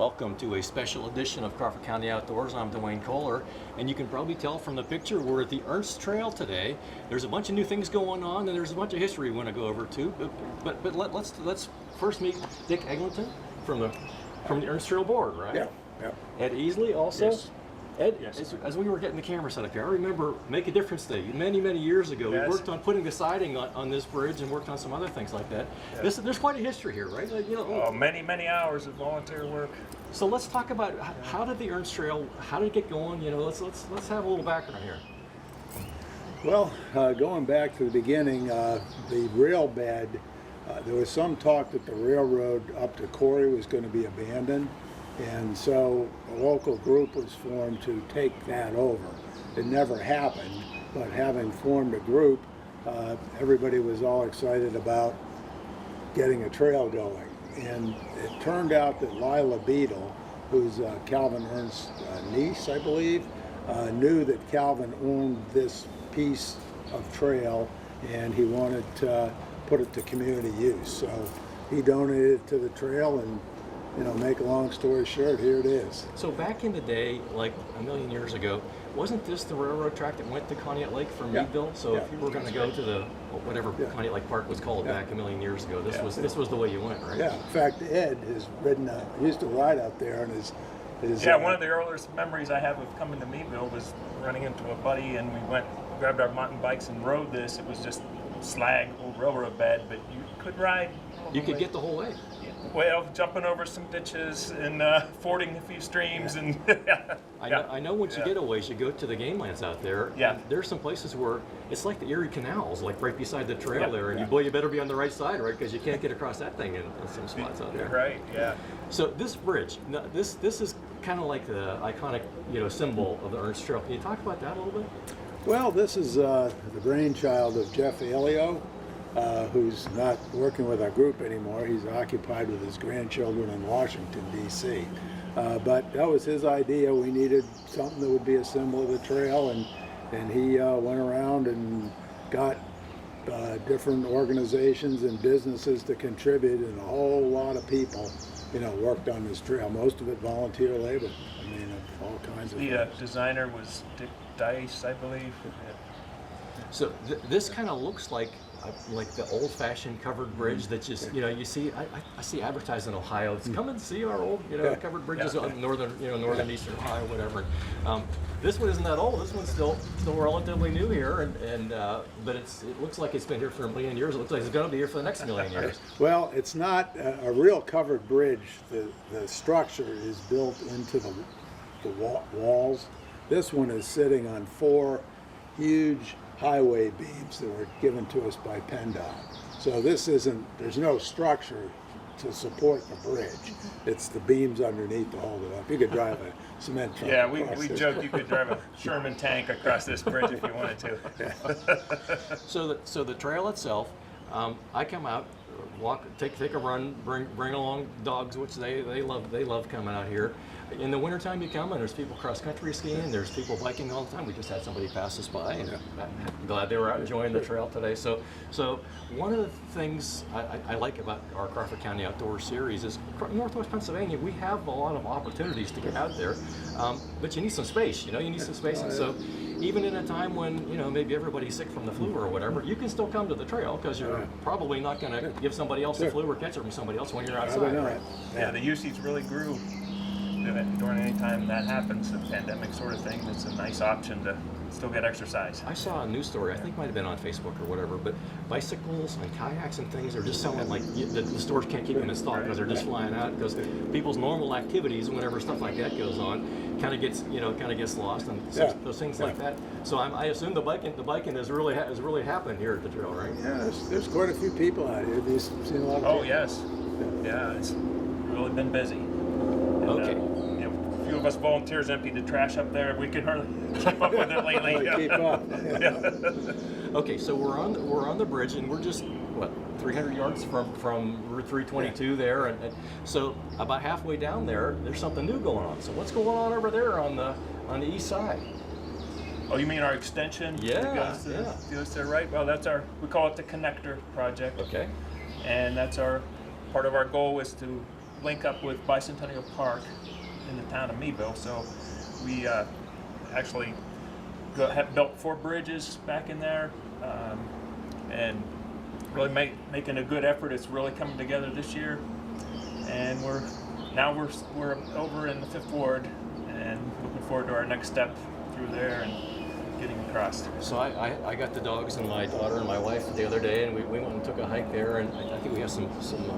welcome to a special edition of Crawford County Outdoors. I'm Dwayne Kohler, and you can probably tell from the picture we're at the Ernst Trail today. There's a bunch of new things going on, and there's a bunch of history we want to go over too. But let's first meet Dick Eglinton from the Ernst Trail board, right? Yeah. Yeah. Ed Easley also. Yes. Ed, Yes. as we were getting the camera set up here, I remember Make a Difference Day many years ago. Yes. We worked on putting the siding on this bridge and worked on some other things like that. Yes. There's quite a history here, right? Like, Many hours of volunteer work. So let's talk about how did the Ernst Trail, how did it get going? Let's have a little background here. Well, going back to the beginning, the rail bed, there was some talk that the railroad up to Corey was going to be abandoned, and so a local group was formed to take that over. It never happened, but having formed a group, everybody was all excited about getting a trail going. And it turned out that Lila Beadle, who's Calvin Ernst's niece, I believe, knew that Calvin owned this piece of trail and he wanted to put it to community use. So he donated it to the trail, and make a long story short, here it is. So back in the day, like a million years ago, wasn't this the railroad track that went to Conneaut Lake from Meadville? So if you were going to go to the whatever Conneaut Lake Park was called back a million years ago, this was the way you went, right? Yeah. In fact, Ed has ridden. He used to ride out there, and his one of the earliest memories I have of coming to Meadville was running into a buddy, and we grabbed our mountain bikes and rode this. It was just slag, old railroad bed, but you could ride. You could get the whole way. Well, jumping over some ditches and fording a few streams, and I know once you get a ways, you go to the game lands out there. Yeah. There's some places where it's like the Erie Canals, like right beside the trail there, and you better be on the right side, right? Because you can't get across that thing in some spots out there. Right. Yeah. So this bridge, this is kind of like the iconic symbol of the Ernst Trail. Can you talk about that a little bit? Well, this is the brainchild of Jeff Alio, who's not working with our group anymore. He's occupied with his grandchildren in Washington, D.C. But that was his idea. We needed something that would be a symbol of the trail, and he went around and got different organizations and businesses to contribute, and a whole lot of people, worked on this trail. Most of it volunteer labor. I mean, all kinds of The designer was Dick Dice, I believe. So this kind of looks like the old-fashioned covered bridge that you see. I see advertised in Ohio. It's come and see our old covered bridges on northern eastern Ohio, whatever. This one isn't that old. This one's still relatively new here, but it looks like it's been here for a million years. It looks like it's going to be here for the next million years. Well, it's not a real covered bridge. The structure is built into the walls. This one is sitting on 4 huge highway beams that were given to us by PennDOT. So there's no structure to support the bridge. It's the beams underneath to hold it up. You could drive a cement truck. Yeah, we joked you could drive a Sherman tank across this bridge if you wanted to. So the trail itself, I come out, walk, take a run, bring along dogs, which they love coming out here. In the wintertime you come and there's people cross country skiing, there's people biking all the time. We just had somebody pass us by, and I'm glad they were out enjoying the trail today. So one of the things I like about our Crawford County Outdoors series is Northwest Pennsylvania, we have a lot of opportunities to get out there, but you need some space, you need some space. And so even in a time when maybe everybody's sick from the flu or whatever, you can still come to the trail because you're probably not going to give somebody else the flu or catch it from somebody else when you're outside, right? Yeah, the usage really grew during any time that happens, the pandemic sort of thing. It's a nice option to still get exercise. I saw a news story, I think it might have been on Facebook or whatever, but bicycles and kayaks and things are just selling like the stores can't keep them in stock because they're just flying out because people's normal activities, whenever stuff like that goes on, kind of gets lost and those things like that. So I assume the biking is really happening here at the trail, right? Yeah, there's quite a few people out here. You've seen a lot of people. Oh yes, yeah, it's really been busy. Okay. A few of us volunteers emptied the trash up there. We can hardly keep up with it lately. Keep up. Okay, so we're on the bridge, and we're just 300 yards from Route 322 there, and so about halfway down there's something new going on. So what's going on over there on the east side? Oh, you mean our extension? Yeah, Goes to the right. Well, we call it the Connector Project. Okay. And that's part of our goal is to link up with Bicentennial Park in the town of Meadville. So we actually have built 4 bridges back in there, and really making a good effort. It's really coming together this year, and we're over in the 5th Ward and looking forward to our next step through there and getting across. So I got the dogs and my daughter and my wife the other day, and we went and took a hike there, and I think we have some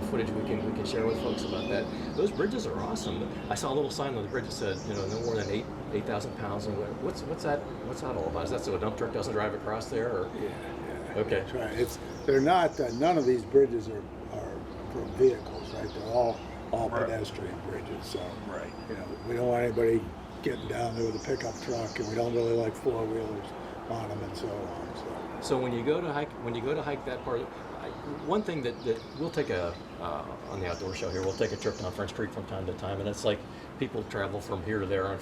footage we can share with folks about that. Those bridges are awesome. I saw a little sign on the bridge that said, no more than 8,000 pounds. And what's that all about? Is that so a dump truck doesn't drive across there? Or? Yeah. Okay. That's right. They're not. None of these bridges are for vehicles, right? They're all pedestrian bridges. So Right. we don't want anybody getting down there with a pickup truck, and we don't really like 4-wheelers on them and so on. So when you go to hike that part, one thing that we'll take on the outdoor show here, we'll take a trip down French Creek from time to time, and it's like people travel from here to there,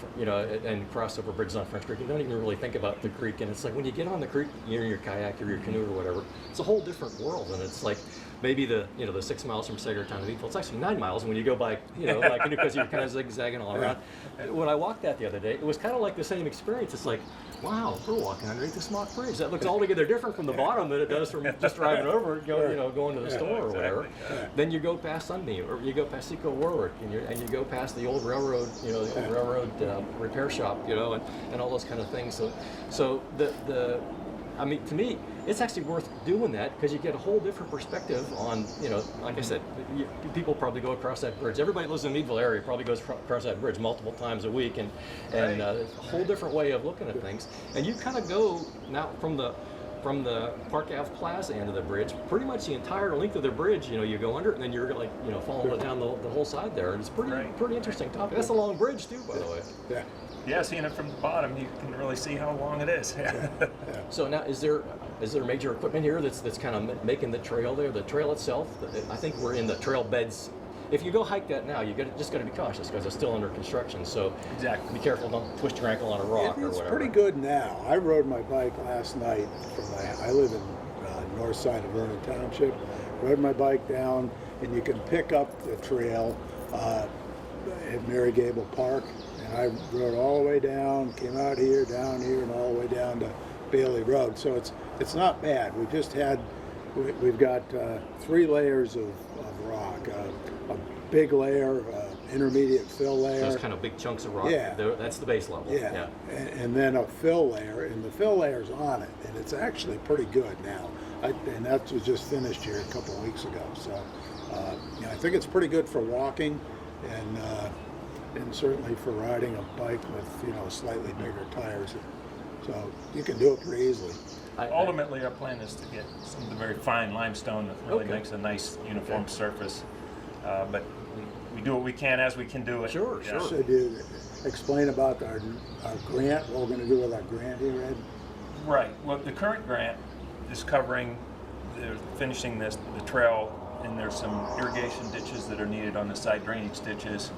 and cross over bridges on French Creek and don't even really think about the creek. And it's like when you get on the creek, you're in your kayak or your canoe or whatever, it's a whole different world. And it's like maybe the 6 miles from Sagertown to Meadville, it's actually 9 miles when you go by, by canoe, because you're kind of zigzagging all around. When I walked that the other day, it was kind of like the same experience. It's like, wow, we're walking underneath the Smock Bridge. That looks altogether different from the bottom than it does from just driving over, going to the store or whatever. Then you go past Sunbeam, or you go past Seco Warwick, and you go past the old railroad, the old railroad repair shop, and all those kind of things. So to me, it's actually worth doing that, because you get a whole different perspective on, like I said, people probably go across that bridge. Everybody who lives in the Meadville area probably goes across that bridge multiple times a week, and it's a whole different way of looking at things. And you kind of go now from the Park Ave Plaza end of the bridge, pretty much the entire length of the bridge, you go under it, and then you're like, following it down the whole side there. And it's pretty interesting topic. That's a long bridge too, by the way. Yeah. Yeah, seeing it from the bottom, you can really see how long it is. So now, is there major equipment here that's kind of making the trail there? The trail itself, I think we're in the trail beds. If you go hike that now, just got to be cautious, because it's still under construction. So Exactly. be careful, don't twist your ankle on a rock or It's whatever. pretty good now. I rode my bike last night I live in north side of Vernon Township. Rode my bike down, and you can pick up the trail at Mary Gable Park. And I rode all the way down, came out here, down here, and all the way down to Bailey Road. So it's not bad. We've got 3 layers of rock, a big layer, intermediate fill layer. Those kind of big chunks of rock. Yeah. That's the base level. Yeah. And then a fill layer, and the fill layer's on it, and it's actually pretty good now. And that was just finished here a couple of weeks ago. So I think it's pretty good for walking, and certainly for riding a bike with slightly bigger tires. So you can do it pretty easily. Ultimately, our plan is to get some of the very fine limestone that really makes a nice uniform surface. But we do what we can as we can do it. Sure. So do you explain about our grant, what we're going to do with our grant here, Ed? Right. Well, the current grant is covering, they're finishing the trail, and there's some irrigation ditches that are needed on the side drainage ditches.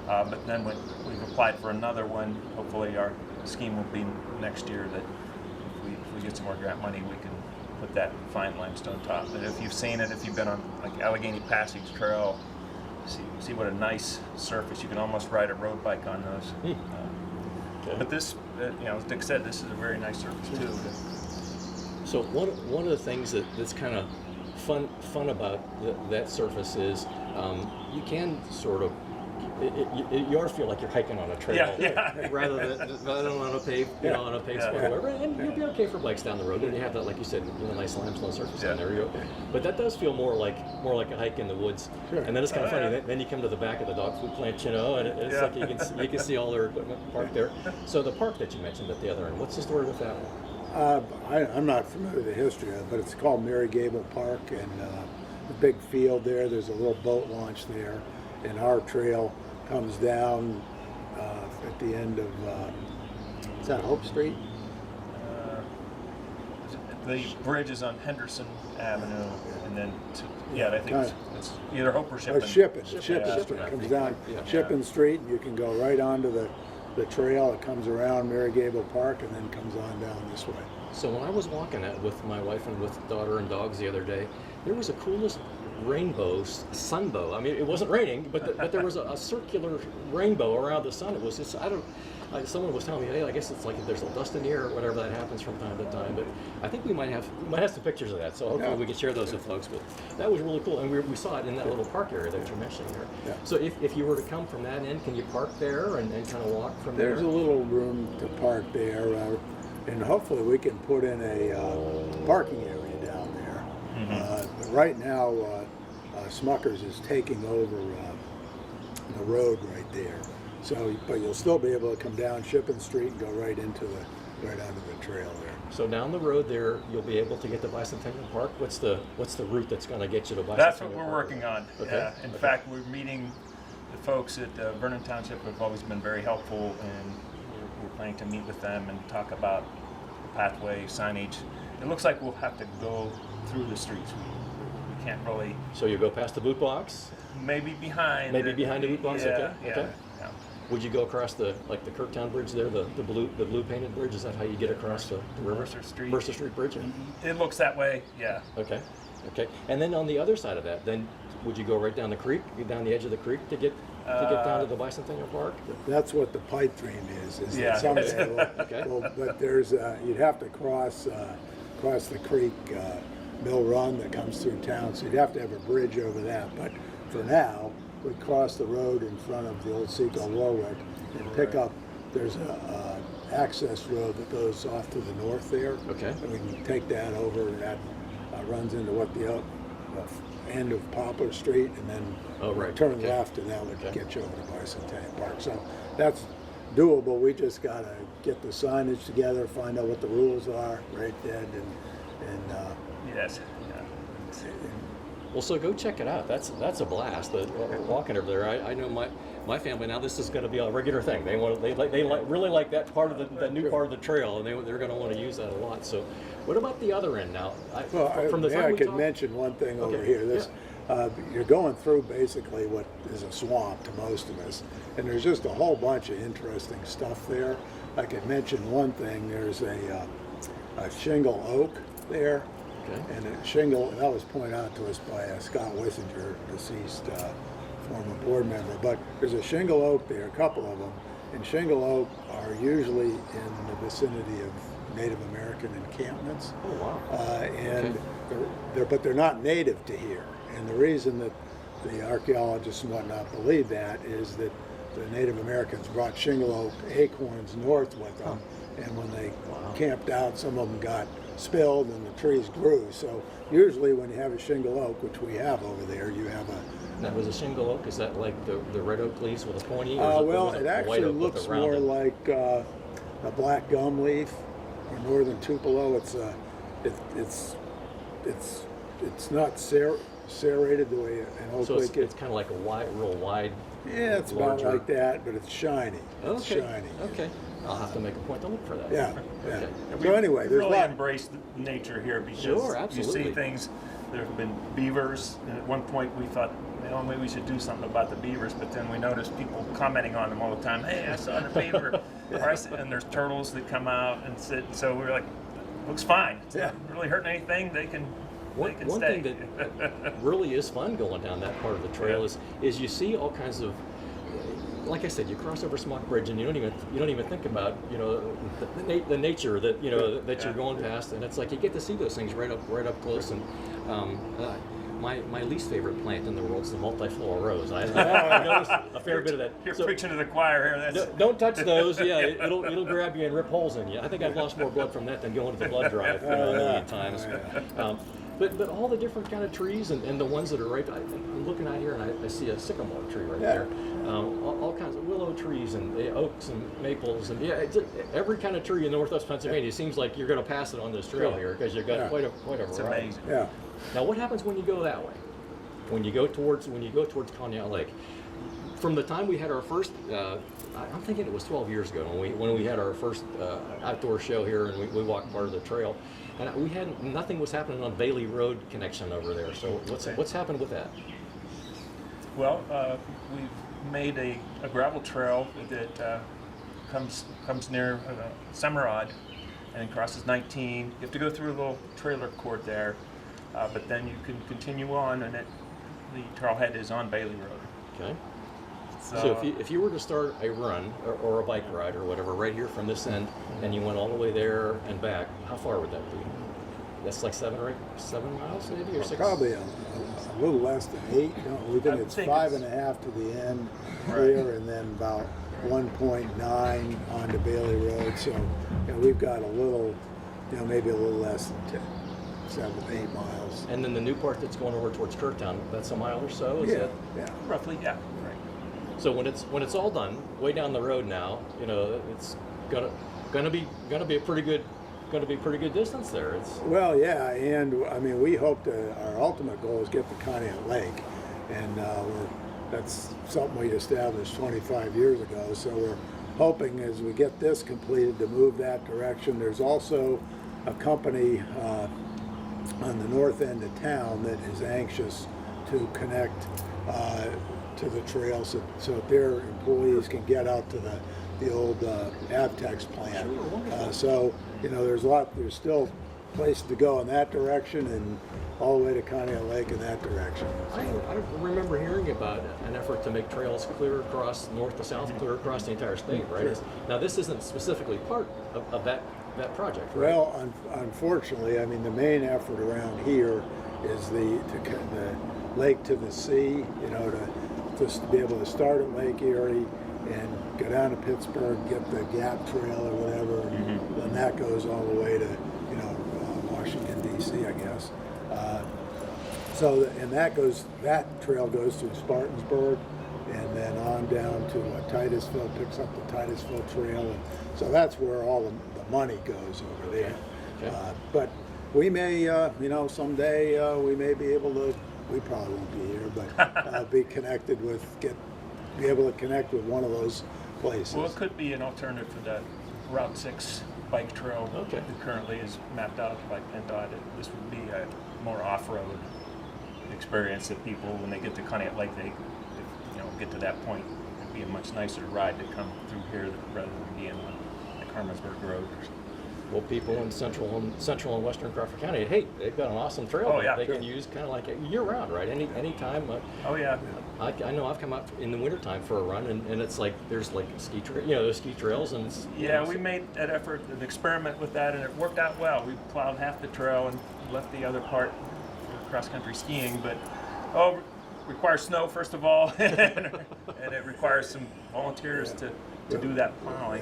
But then we've applied for another one. Hopefully our scheme will be next year that if we get some more grant money, we can put that fine limestone top. But if you've seen it, if you've been on like Allegheny Passage Trail, see what a nice surface. You can almost ride a road bike on those. Okay. But this, as Dick said, this is a very nice surface too. So one of the things that's kind of fun about that surface is you can sort of you ought to feel like you're hiking on a trail rather than on a paved on a paved spot or whatever. And you'll be okay for bikes down the road. And you have that, like you said, nice limestone surface down there. But that does feel more like a hike in the woods. Sure. And then it's kind of funny. Then you come to the back of the dog food plant, and it's like you can see all their equipment parked there. So the park that you mentioned at the other end, what's the story with that one? I'm not familiar with the history of it, but it's called Mary Gable Park, and a big field there. There's a little boat launch there, and our trail comes down at the end of is that Hope Street? The bridge is on Henderson Avenue, and then I think it's either Hope or Shippen. Shippen Street comes down Shippen Street, and you can go right onto the trail. It comes around Mary Gable Park and then comes on down this way. So when I was walking it with my wife and with daughter and dogs the other day, there was a coolest rainbow sunbow. I mean, it wasn't raining, but there was a circular rainbow around the sun. It was just, I don't. Someone was telling me, hey, I guess it's like if there's a dust in the air or whatever, that happens from time to time. But I think we might have some pictures of that, so hopefully we can share those with folks. But that was really cool, and we saw it in that little park area that you're mentioning there. Yeah. So if you were to come from that end, can you park there and kind of walk from there? There's a little room to park there, and hopefully we can put in a parking area down there. But right now, Smucker's is taking over the road right there. So, but you'll still be able to come down Shipping Street and go right onto the trail there. So down the road there, you'll be able to get to Bicentennial Park. What's the route that's going to get you to Bicentennial Park? That's what we're working on. Okay. Yeah. In fact, we're meeting the folks at Vernon Township have always been very helpful, and we're planning to meet with them and talk about pathway signage. It looks like we'll have to go through the streets. We can't really. So you go past the boot box? Maybe behind. Maybe behind the boot box. Yeah, Okay. yeah, Okay. yeah. Would you go across the Kirktown Bridge there, the blue painted bridge? Is that how you get across the river? Mercer Street. Mercer Street Bridge. It looks that way. Yeah. Okay. Okay. And then on the other side of that, then would you go right down the creek, down the edge of the creek to get down to the Bicentennial Park? That's what the pipe dream is Yeah. that someday Okay. but there's you'd have to cross the creek, Mill Run that comes through town, so you'd have to have a bridge over that. But for now, we cross the road in front of the old Seco Warwick and pick up. There's a access road that goes off to the north there. Okay. And we can take that over, and that runs into what the end of Poplar Street, and then turn Okay. left, and that would Okay. get you over to Bicentennial Park. So that's doable. We just gotta get the signage together, find out what the rules are, right, Ed, and Yes. Yeah. Well, so go check it out. That's a blast. Walking over there, I know my family now. This is going to be a regular thing. They really like that part of that new part of the trail, and they're going to want to use that a lot. So, what about the other end now? From the time I we could talked- mention one thing over Okay, here. This you're going through basically what is a swamp to most of us, and there's just a whole bunch of interesting stuff there. I could mention one thing. There's a Shingle Oak there. Okay. And a shingle, that was pointed out to us by Scott Wissinger, deceased former board member. But there's a shingle oak there, a couple of them. And shingle oak are usually in the vicinity of Native American encampments. Oh wow. And they're not native to here. And the reason that the archaeologists and whatnot believe that is that the Native Americans brought shingle oak acorns north with them. And when they camped out, some of them got spilled and the trees grew. So usually when you have a shingle oak, which we have over there, you have a... Now, was a shingle oak, is that like the red oak leaves with a pointy? Well, it actually looks more like a black gum leaf or northern tupelo. It's not serrated the way an oak So leaf it's kind of like a real wide. Yeah, it's about larger. like that, but it's shiny. It's Okay. shiny. Okay. I'll have to make a point to look for that. Yeah, yeah. Okay. So anyway, we there's really a lot. embrace nature here because Sure, you absolutely. see things. There have been beavers, and at one point we thought, maybe we should do something about the beavers. But then we noticed people commenting on them all the time. Hey, I saw the beaver. And there's turtles that come out and sit. So we were like, looks fine. It's not really hurting anything. They can. One stay. thing that really is fun going down that part of the trail is you see all kinds of, like I said, you cross over Smock Bridge and you don't even think about the nature that that you're going past, and it's like you get to see those things right up close. And my least favorite plant in the world is the multiflora rose. I noticed a fair bit of that. You're preaching to the choir here. That's Don't touch those. Yeah, it'll grab you and rip holes in you. I think I've lost more blood from that than going to the blood drive a million times. But all the different kind of trees and the ones that are right, I'm looking out here and I see a sycamore tree right there. All kinds of willow trees and oaks and maples and every kind of tree in Northwest Pennsylvania. It seems like you're going to pass it on this trail here because you've got quite a variety. it's amazing. Yeah. Now, what happens when you go that way? When you go towards Conneaut Lake? From the time we had our first, I'm thinking it was 12 years ago when we had our first outdoor show here and we walked part of the trail, and nothing was happening on Bailey Road connection over there. So what's happened with that? Well, we've made a gravel trail that comes near Summerod and crosses 19. You have to go through a little trailer court there, but then you can continue on, and it the trailhead is on Bailey Road. Okay. So if you were to start a run or a bike ride or whatever right here from this end, and you went all the way there and back, how far would that be? That's like 7 miles maybe, or 6? Probably a little less than 8. No, we think it's 5.5 to the end here, and then about 1.9 onto Bailey Road. So we've got a little, maybe a little less than 7, 8 miles. And then the new part that's going over towards Kirktown, that's a mile or so? Yeah. Roughly, yeah. Right. So when it's all done, way down the road now, it's gonna be a pretty good distance there. Well, yeah, and I mean, we hope our ultimate goal is get to Conneaut Lake, and that's something we established 25 years ago. So we're hoping as we get this completed to move that direction. There's also a company on the north end of town that is anxious to connect to the trail, so their employees can get out to the old Avtex plant. So there's still places to go in that direction and all the way to Conneaut Lake in that direction. I remember hearing about an effort to make trails clear across north to south, clear across the entire state, right? Sure. Now this isn't specifically part of that project, right? Well, unfortunately, I mean, the main effort around here is the lake to the sea, to be able to start at Lake Erie and go down to Pittsburgh, get the Gap Trail or whatever, and then that goes all the way to, Washington, D.C., I guess. That trail goes through Spartansburg and then on down to Titusville, picks up the Titusville Trail. And so that's where all the money goes over there. Okay. But we may, someday we may be able to, we probably won't be here, but be able to connect with one of those places. Well, it could be an alternative for that Route 6 bike trail that currently is mapped out by PennDOT. This would be a more off-road experience that people, when they get to Conneaut Lake, they get to that point. It'd be a much nicer ride to come through here rather than being on the Carmersburg Road. Well, people in central and western Crawford County, hey, they've got an awesome trail they can use kind of like year-round, right? Any time. Oh yeah. I know I've come out in the wintertime for a run, and it's like there's like there's ski trails and. We made that effort, an experiment with that, and it worked out well. We plowed half the trail and left the other part for cross-country skiing, but requires snow first of all, and it requires some volunteers to do that plowing.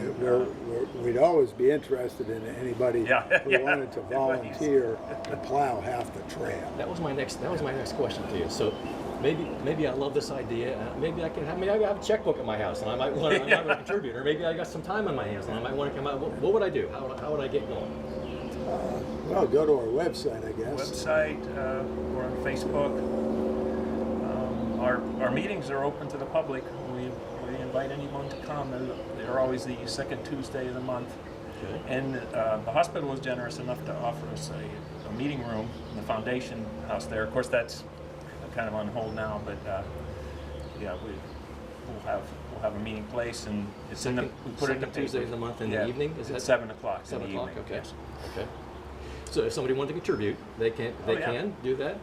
We'd always be interested in anybody who wanted to volunteer to plow half the trail. That was my next question to you. So maybe I love this idea. Maybe I have a checkbook at my house, and I might want to contribute. Or maybe I got some time on my hands, and I might want to come out. What would I do? How would I get going? Well, go to our website, I guess. Website, or on Facebook. Our meetings are open to the public. We invite anyone to come. They're always the second Tuesday of the month. Okay. And the hospital was generous enough to offer us a meeting room in the foundation house there. Of course, that's kind of on hold now, but we'll have a meeting place, and it's we put it in the Tuesday of the month in the evening. Is that 7 o'clock? 7 o'clock. Okay. Yes. Okay. So if somebody wanted to contribute, they can do that.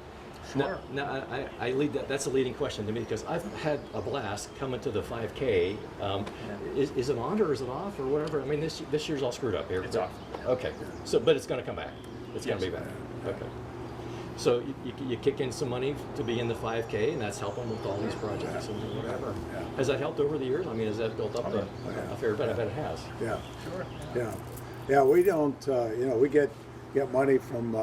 Sure. Now I lead that. That's a leading question to me because I've had a blast coming to the 5K. Is it on or is it off or whatever? I mean, this year's all screwed up here. It's off. Okay. So, but it's going to come back. It's going to be back. Okay. So you kick in some money to be in the 5K, and that's helping with all these projects and whatever. Yeah. Has that helped over the years? I mean, has that built up a fair bit? I bet it has. Yeah. Sure. Yeah. We don't. We get money from.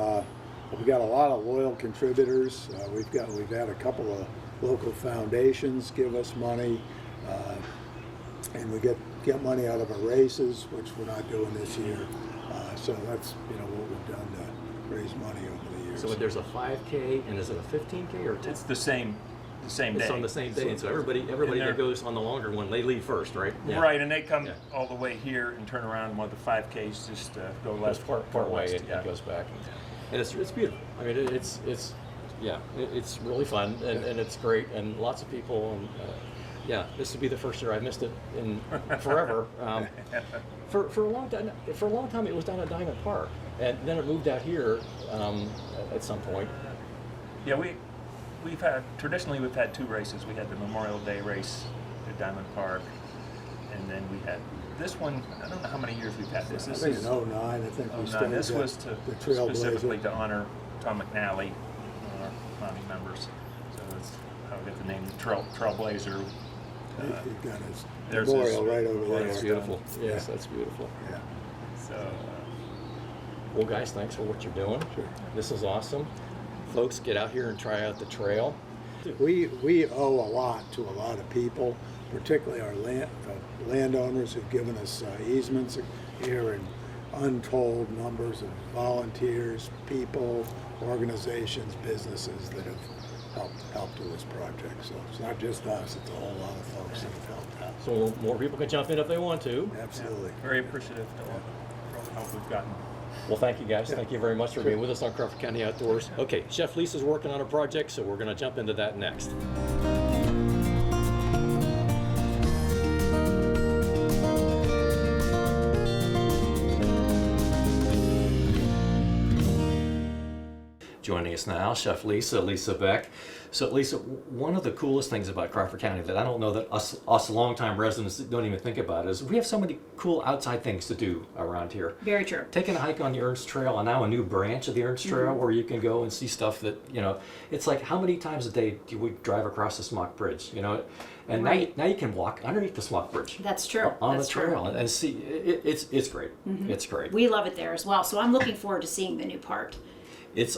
We got a lot of loyal contributors. We've had a couple of local foundations give us money, and we get money out of our races, which we're not doing this year. So that's what we've done to raise money over the years. So there's a 5K, and is it a 15K or 10? It's the same day. It's on the same day, and so everybody that goes on the longer one, they leave first, right? Yeah. Right, and they come all the way here and turn around, and one of the 5Ks just go left, part way, and goes back. And it's beautiful. I mean, it's really fun, and it's great, and lots of people, and this would be the first year I've missed it in forever. For a long time, it was down at Diamond Park, and then it moved out here at some point. Yeah, traditionally we've had 2 races. We had the Memorial Day race at Diamond Park, and then we had this one. I don't know how many years we've had this. I think in '09, I think we 09. started This was to the Trailblazer. specifically to honor Tom McNally, one of our founding members. So that's how we got the name Trailblazer. He got his There's memorial his right over there. That's beautiful. Yes, that's beautiful. Yeah. So Well, guys, thanks for what you're doing. Sure. This is awesome. Folks, get out here and try out the trail. We owe a lot to a lot of people, particularly our landowners who've given us easements here, and untold numbers of volunteers, people, organizations, businesses that have helped with this project. So it's not just us; it's a whole lot of folks that have helped out. So more people can jump in if they want to. Absolutely. very appreciative of all the help we've gotten. Well, thank you guys. Thank you very much for being with us on Crawford County Outdoors. Okay, Chef Lisa's working on a project, so we're going to jump into that next. Joining us now, Chef Lisa Beck. So Lisa, one of the coolest things about Crawford County that I don't know that us longtime residents don't even think about is we have so many cool outside things to do around here. Very true. Taking a hike on the Ernst Trail, and now a new branch of the Ernst Trail where you can go and see stuff that, it's like how many times a day do we drive across the Smock Bridge, And Right. now you can walk underneath the Smock Bridge. That's true. On That's the trail true. and see, it's great. It's great. We love it there as well. So I'm looking forward to seeing the new part.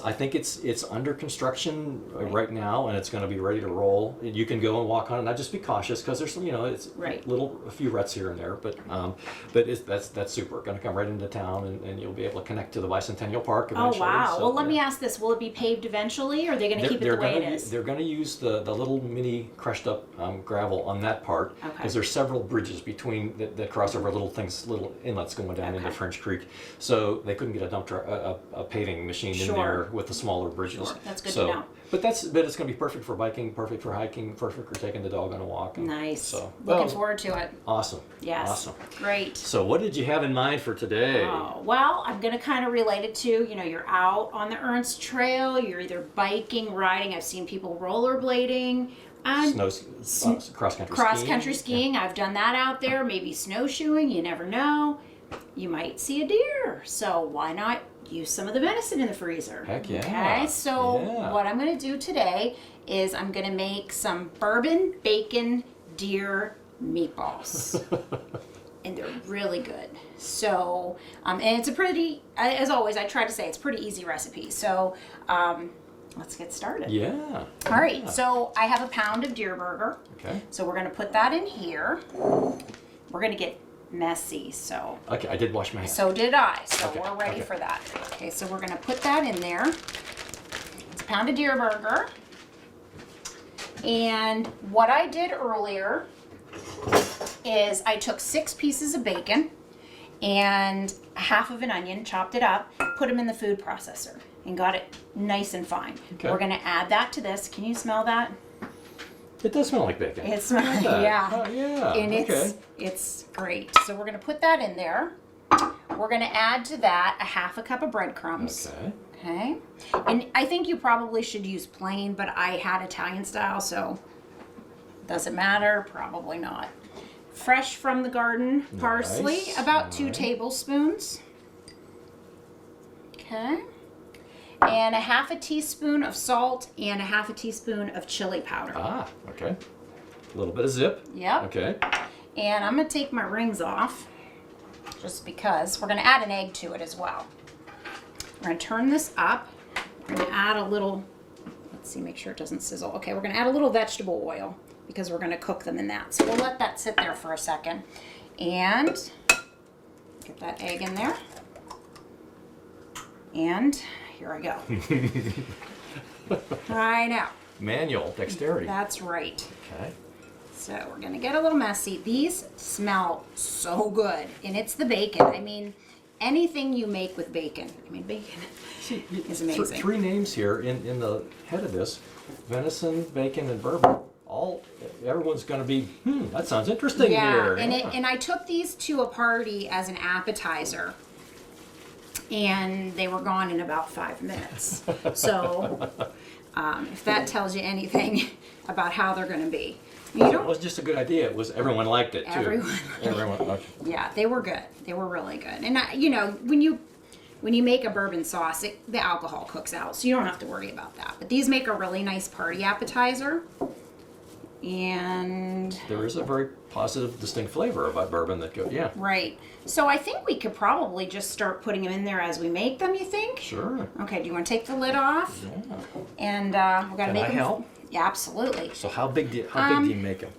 I think it's under construction right now, and it's going to be ready to roll. You can go and walk on it. Now, just be cautious because there's some, it's Right. a few ruts here and there, but that's super. Going to come right into town, and you'll be able to connect to the Bicentennial Park Oh, eventually. wow. So, well, let me yeah. ask this. Will it be paved eventually, or are they going to keep it the way it is? They're going to use the little mini crushed up gravel on that part Okay. because there's several bridges between that cross over little inlets going down into Okay. French Creek. So they couldn't get a dump truck, a paving machine in Sure. there with the smaller bridges. Sure. That's good So, to know. But it's going to be perfect for biking, perfect for hiking, perfect for taking the dog on a walk. And Nice. So Looking forward to it. Awesome. Yes. Awesome. Great. So what did you have in mind for today? Oh, well, I'm going to kind of relate it to, you're out on the Ernst Trail, you're either biking, riding, I've seen people rollerblading, and Cross country cross-country skiing. I've done that out there, maybe snowshoeing, you never know. You might see a deer, so why not use some of the venison in the freezer? Heck yeah. Okay, so Yeah. what I'm going to do today is I'm going to make some bourbon bacon deer meatballs. And they're really good. So, and it's a pretty, as always, I try to say it's a pretty easy recipe. So, let's get started. Yeah. All right, Yeah. so I have a pound of deer burger. Okay. So we're gonna put that in here. We're gonna get messy, so. Okay, I did wash my hands. So did I, so Okay, we're ready okay. for that. Okay, so we're gonna put that in there. It's a pound of deer burger. And what I did earlier is I took 6 pieces of bacon and half of an onion, chopped it up, put them in the food processor and got it nice and fine. Okay. We're gonna add that to this. Can you smell that? It does smell like bacon. It smells, I like that. yeah. Oh, yeah. And okay. it's great. So we're gonna put that in there. We're gonna add to that a half a cup of breadcrumbs. Okay. Okay. And I think you probably should use plain, but I had Italian style, so does it matter? Probably not. Fresh from the garden parsley, Nice, about 2 nice. tablespoons. Okay. And a half a teaspoon of salt and a half a teaspoon of chili powder. Ah, okay. A little bit of zip. Yep. Okay. And I'm gonna take my rings off just because we're gonna add an egg to it as well. We're gonna turn this up. We're gonna add a little, let's see, make sure it doesn't sizzle. Okay, we're gonna add a little vegetable oil because we're gonna cook them in that. So we'll let that sit there for a second. And get that egg in there. And here I go. I know. Manual dexterity. That's right. Okay. So we're gonna get a little messy. These smell so good, and it's the bacon. I mean, anything you make with bacon. I mean, bacon is amazing. 3 names here in the head of this: venison, bacon, and bourbon. Everyone's going to be, that sounds interesting here. And Yeah. and I took these to a party as an appetizer, and they were gone in about 5 minutes. So If that tells you anything about how they're going to be. You So it don't, was just a good idea. It was everyone liked it too. Everyone. Okay. Yeah, they were good. They were really good. And you know, when you make a bourbon sauce, the alcohol cooks out, so you don't have to worry about that. But these make a really nice party appetizer. And There is a very positive, distinct flavor about bourbon that goes. Yeah. right. So I think we could probably just start putting them in there as we make them. You think? Sure. Okay. Do you want to take the lid off? Yeah. And we got to Can make I them. help? Yeah, absolutely. So how big do you make them?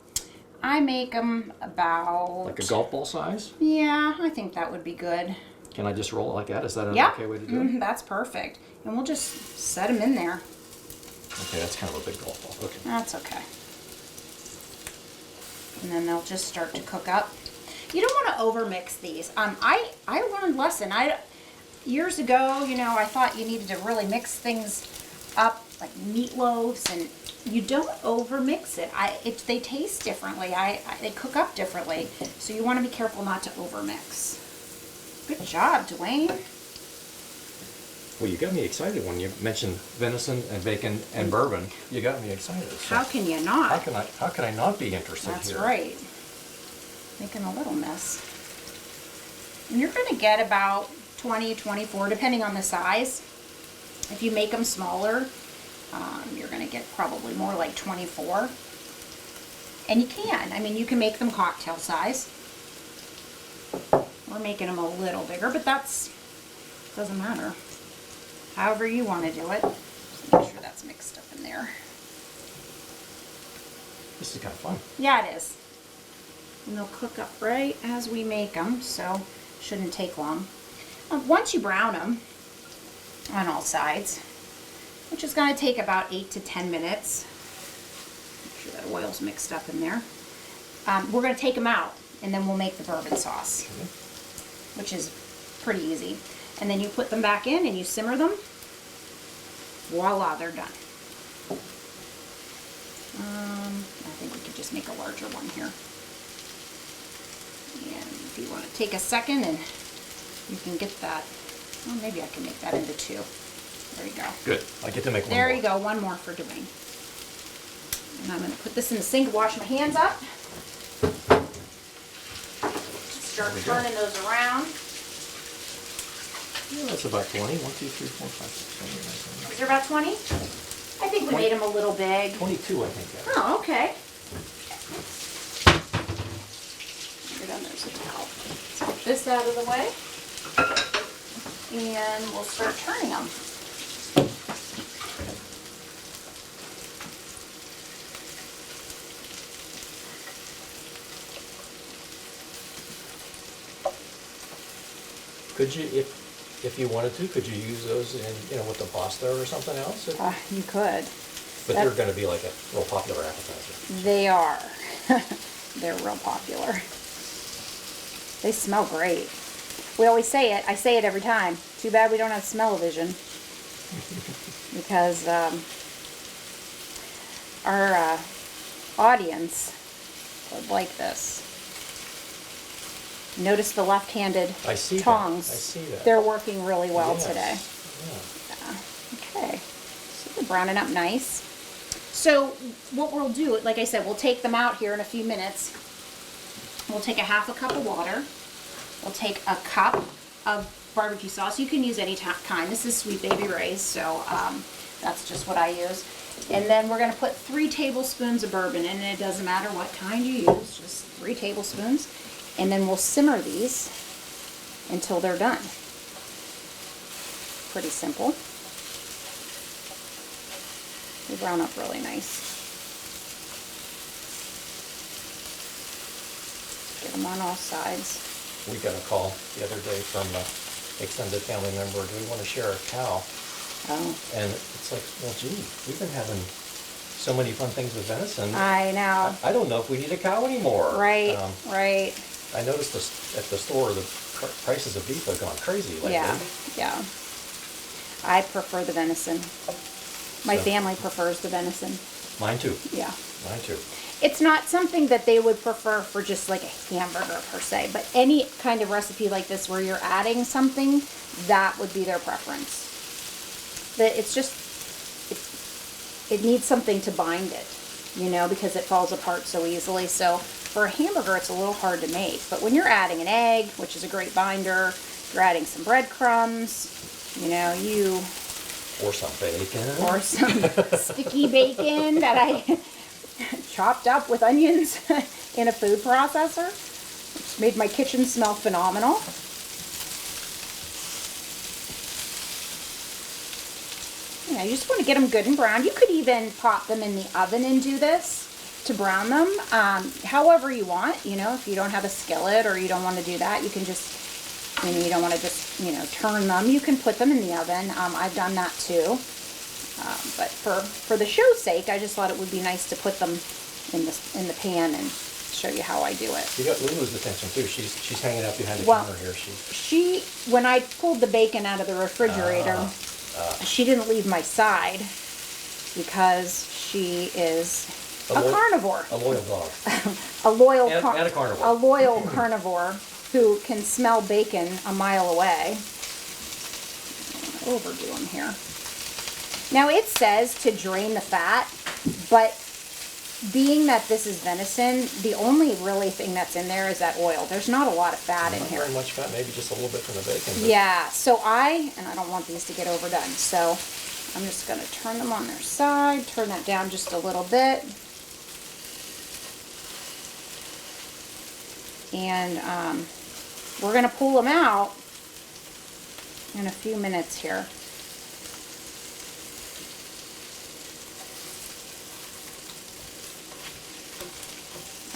I make them about. Like a golf ball size? Yeah, I think that would be good. Can I just roll it like that? Is that an Yeah. okay way to do it? That's perfect. And we'll just set them in there. Okay, that's kind of a big golf ball. Okay. That's okay. And then they'll just start to cook up. You don't want to overmix these. I learned a lesson. Years ago, you know, I thought you needed to really mix things up like meatloaves, and you don't overmix it. They taste differently. They cook up differently. So you want to be careful not to overmix. Good job, Dwayne. Well, you got me excited when you mentioned venison and bacon and bourbon. You got me excited. So How can you not? how can I not be interested That's here? right. Making a little mess. And you're going to get about 20, 24, depending on the size. If you make them smaller, you're going to get probably more like 24. And you can. I mean, you can make them cocktail size. We're making them a little bigger, but doesn't matter. However you want to do it. Just make sure that's mixed up in there. This is kind of fun. Yeah, it is. And they'll cook up right as we make them, so shouldn't take long. Once you brown them on all sides, which is going to take about 8 to 10 minutes. Make sure that oil's mixed up in there. We're going to take them out, and then we'll make the bourbon sauce, which is pretty easy. And then you put them back in and you simmer them. Voila, they're done. I think we could just make a larger one here. And if you want to take a second and you can get that, well, maybe I can make that into 2. There you go. Good. I get to make one There more. you go, one more for Dwayne. And I'm going to put this in the sink, wash my hands up. Start There we go. turning those around. Yeah, that's about 20. 1, 2, 3, 4, 5, 6, 7, 8, 9, 10. Is there about 20? I think we made them a little big. 22, I think. Yeah. Oh, okay. We're done. There's a towel. Let's get this out of the way. And we'll start turning them. Could you, if you wanted to, could you use those in, with the pasta or something else? You could. But they're going to be like a real popular appetizer. They are. They're real popular. They smell great. We always say it. I say it every time. Too bad we don't have smell-o-vision. Because our audience would like this. Notice the left-handed I see tongs. that. I see that. They're working really well Yes. today. Yeah. Okay, so they're browning up nice. So what we'll do, like I said, we'll take them out here in a few minutes. We'll take a half a cup of water. We'll take a cup of barbecue sauce. You can use any kind. This is Sweet Baby Ray's, so that's just what I use. And then we're going to put 3 tablespoons of bourbon in, and it doesn't matter what kind you use, just 3 tablespoons. And then we'll simmer these until they're done. Pretty simple. They brown up really nice. Get them on all sides. We got a call the other day from an extended family member. Do we want to share a cow? Oh, And it's like, well, gee, we've been having so many fun things with venison. I know. I don't know if we need a cow anymore. Right, right. I noticed at the store the prices of beef have gone crazy lately. Yeah, yeah. I prefer the venison. My So- family prefers the venison. Mine too. Yeah. Mine too. It's not something that they would prefer for just like a hamburger per se, but any kind of recipe like this where you're adding something, that would be their preference. But it's just, it needs something to bind it, you know, because it falls apart so easily. So for a hamburger, it's a little hard to make. But when you're adding an egg, which is a great binder, you're adding some breadcrumbs, you know, Or some bacon. or some sticky bacon that I chopped up with onions in a food processor, which made my kitchen smell phenomenal. Yeah, you just want to get them good and brown. You could even pop them in the oven and do this to brown them, however you want. You know, if you don't have a skillet or you don't want to do that, you can just, you know, you don't want to just, you know, turn them. You can put them in the oven. I've done that too. But for the show's sake, I just thought it would be nice to put them in the pan and show you how I do it. You got Lulu's attention too. She's hanging out behind the Well, counter here. She, when I pulled the bacon out of the refrigerator, she didn't leave my side because she is a carnivore. A loyal dog. A loyal And a carnivore. A loyal carnivore who can smell bacon a mile away. Overdo them here. Now it says to drain the fat, but being that this is venison, the only really thing that's in there is that oil. There's not a lot of fat in Not here. very much fat, maybe just a little bit from the bacon. But Yeah, so I don't want these to get overdone, so I'm just going to turn them on their side, turn that down just a little bit. And we're going to pull them out in a few minutes here.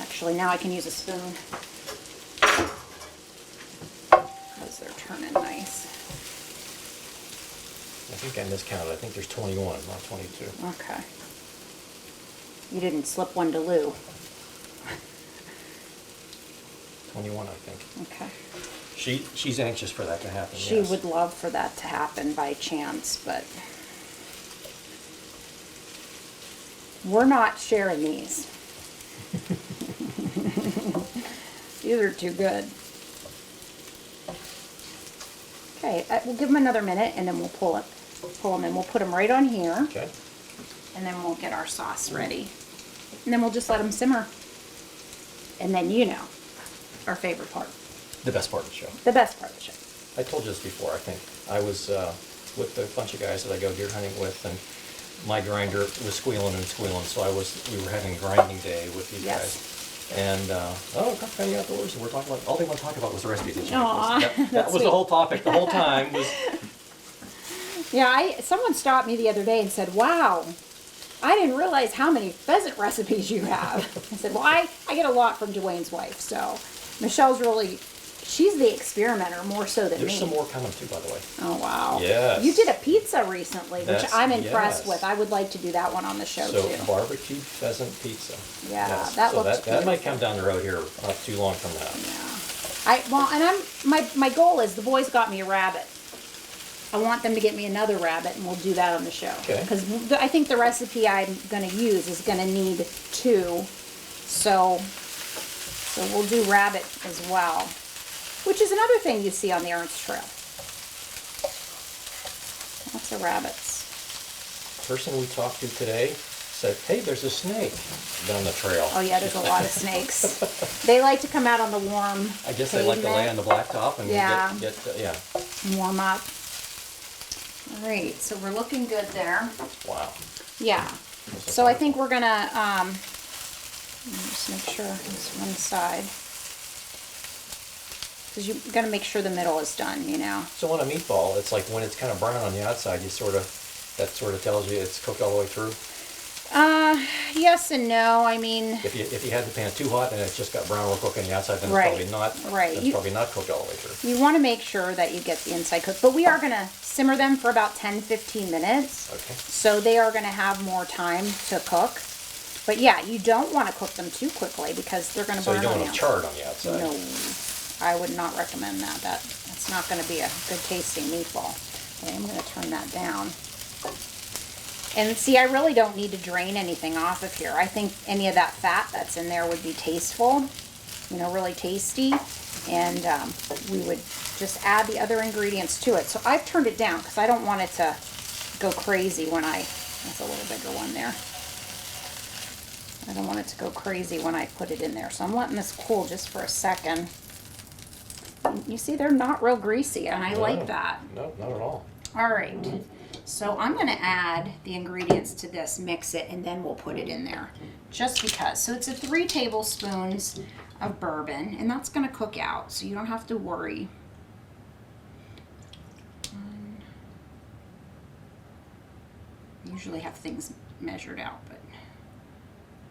Actually, now I can use a spoon because they're turning nice. I think I miscounted. I think there's 21, not 22. Okay. You didn't slip one to Lou. 21, I think. Okay. She's anxious for that to happen. She yes. would love for that to happen by chance, but we're not sharing these. These are too good. Okay, we'll give them another minute and then we'll pull them and we'll put them right on here. Okay. And then we'll get our sauce ready. And then we'll just let them simmer. And then, you know, our favorite part. The best part of the show. The best part of the show. I told you this before, I think. I was with a bunch of guys that I go deer hunting with, and my grinder was squealing and squealing, so we were having a grinding day with these Yes. guys. And, cooking outdoors, and we're talking about, all they want to talk about was the recipes. that you make. Aw, That that's was sweet. the whole topic, the whole time was, Yeah, someone stopped me the other day and said, wow, I didn't realize how many pheasant recipes you have. I said, well, I get a lot from Dwayne's wife, so Michelle's really, she's the experimenter more so than there's me. some more coming too, by the way. Oh, wow. Yes. You did a pizza recently, which That's- I'm impressed yes. with. I would like to do that one on the show, So too. barbecue pheasant pizza. Yeah, Yes. that so looks that might beautiful. come down the road here not too long from now. And my goal is the boys got me a rabbit. I want them to get me another rabbit, and we'll do that on the show. Okay. Because I think the recipe I'm going to use is going to need 2. So we'll do rabbit as well, which is another thing you see on the Ernst Trail. Lots of rabbits. Person we talked to today said, hey, there's a snake down the trail. Oh yeah, there's a lot of snakes. They like to come out on the warm I guess they like to lay on the blacktop and Yeah. yeah. warm up. All right, so we're looking good there. Wow. Yeah. So I think we're gonna let me just make sure it's one side, because you gotta make sure the middle is done. You know. So on a meatball, it's like when it's kind of brown on the outside, that sort of tells you it's cooked all the way through. Yes and no. I mean, If you had the pan too hot and it's just got brown or cooked on the outside, then Right. it's probably not. Right. It's probably not cooked all the way through. you want to make sure that you get the inside cooked. But we are gonna simmer them for about 10-15 minutes. Okay. So they are gonna have more time to cook. But yeah, you don't want to cook them too quickly because they're gonna So burn you on don't the want to outside. char it on the outside. No, I would not recommend that. That's not going to be a good tasting meatball. Okay, I'm going to turn that down. And see, I really don't need to drain anything off of here. I think any of that fat that's in there would be tasteful, you know, really tasty. And we would just add the other ingredients to it. So I've turned it down because I don't want it to go crazy when I That's a little bigger one there. I don't want it to go crazy when I put it in there. So I'm letting this cool just for a second. You see, they're not real greasy, and I like that. No, not at all. All right. So I'm going to add the ingredients to this, mix it, and then we'll put it in there. Just because. So it's 3 tablespoons of bourbon, and that's going to cook out, so you don't have to worry. I usually have things measured out, but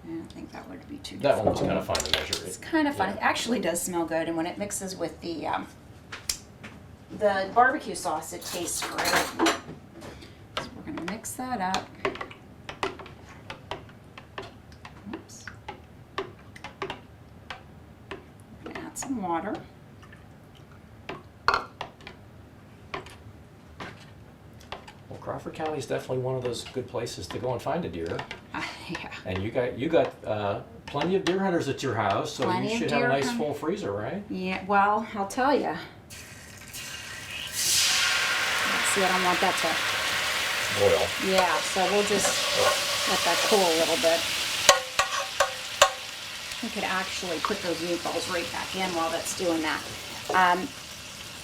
I don't think that would be too That difficult. one's kind of fun to measure. It's kind of fun. Yeah. It actually does smell good, and when it mixes with the barbecue sauce, it tastes great. So we're gonna mix that up. Oops. We're gonna add some water. Well, Crawford County is definitely one of those good places to go and find a deer. Yeah. And you got plenty of deer hunters at your house, so Plenty you of should have a deer nice hunt- full freezer, right? Yeah. Well, I'll tell you. See, I don't want that to. Boil. Yeah. So we'll just let that cool a little bit. We could actually put those meatballs right back in while that's doing that.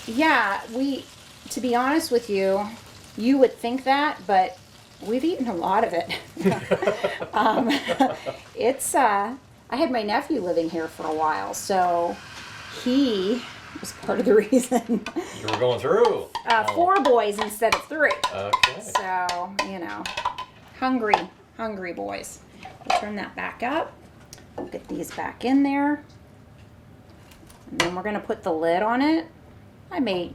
Yeah, to be honest with you, you would think that, but we've eaten a lot of it. I had my nephew living here for a while, so he was part of the reason. You were going through. 4 boys instead of 3. Okay. So, hungry boys. We'll turn that back up. We'll get these back in there. And then we're going to put the lid on it. I may,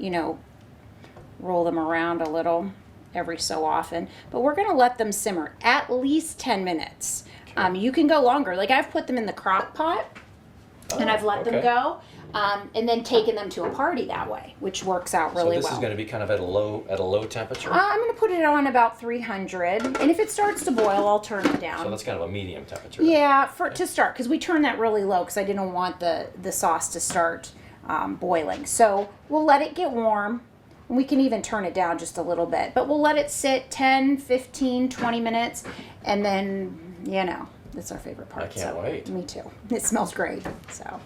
roll them around a little every so often. But we're going to let them simmer at least 10 minutes. You can go longer. Like I've put them in the crock pot and I've let them go. And then taken them to a party that way, which works out really well. So this is going to be kind of at a low temperature? I'm going to put it on about 300, and if it starts to boil, I'll turn it down. So that's kind of a medium temperature. Yeah, to start, because we turned that really low because I didn't want the sauce to start boiling. So we'll let it get warm. We can even turn it down just a little bit, but we'll let it sit 10, 15, 20 minutes, and then, that's our favorite part. I can't wait. Me too. It smells great, so.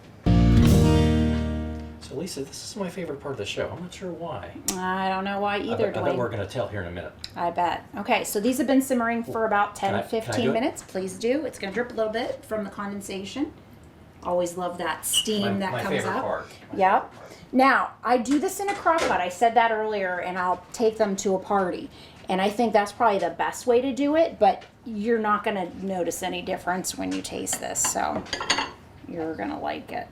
So Lisa, this is my favorite part of the show. I'm not sure why. I don't know why either, I bet Dwayne. we're going to tell here in a minute. I bet. Okay, so these have been simmering for about 10, Can I do 15 it? minutes. Please do. It's going to drip a little bit from the condensation. Always love that steam that my comes favorite up. part. Yep. Now, I do this in a crock pot. I said that earlier, and I'll take them to a party. And I think that's probably the best way to do it, but you're not going to notice any difference when you taste this, so you're going to like it.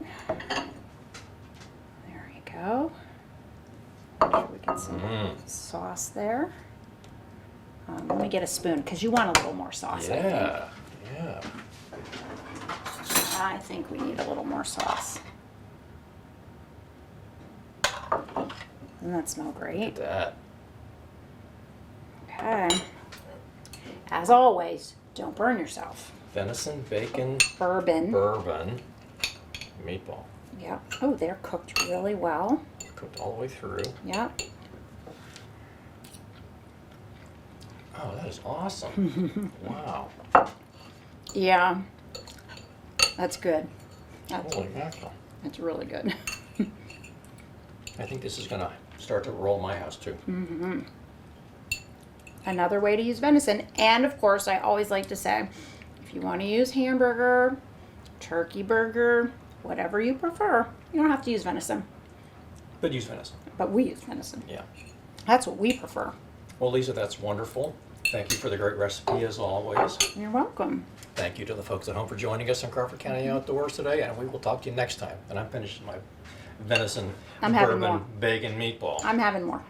There you go. Make sure we get some sauce there. Let me get a spoon, because you want a little more sauce, I think. Yeah. I think we need a little more sauce. Doesn't that smell great? Look at Okay. As always, don't burn yourself. that. Venison bacon Bourbon. bourbon meatball. Yep. Oh, they're cooked really well. Cooked all the way through. Yep. Oh, that is awesome. Wow. Yeah. That's good. That's, Holy mackerel. that's really good. I think this is going to start to roll my house too. Another way to use venison. And of course, I always like to say, if you want to use hamburger, turkey burger, whatever you prefer, you don't have to use venison. But use venison. But we use venison. Yeah. That's what we prefer. Well, Lisa, that's wonderful. Thank you for the great recipe as always. You're welcome. Thank you to the folks at home for joining us in Crawford County Outdoors today, and we will talk to you next time. And I'm finishing my venison I'm having bourbon more. bacon meatball. I'm having more.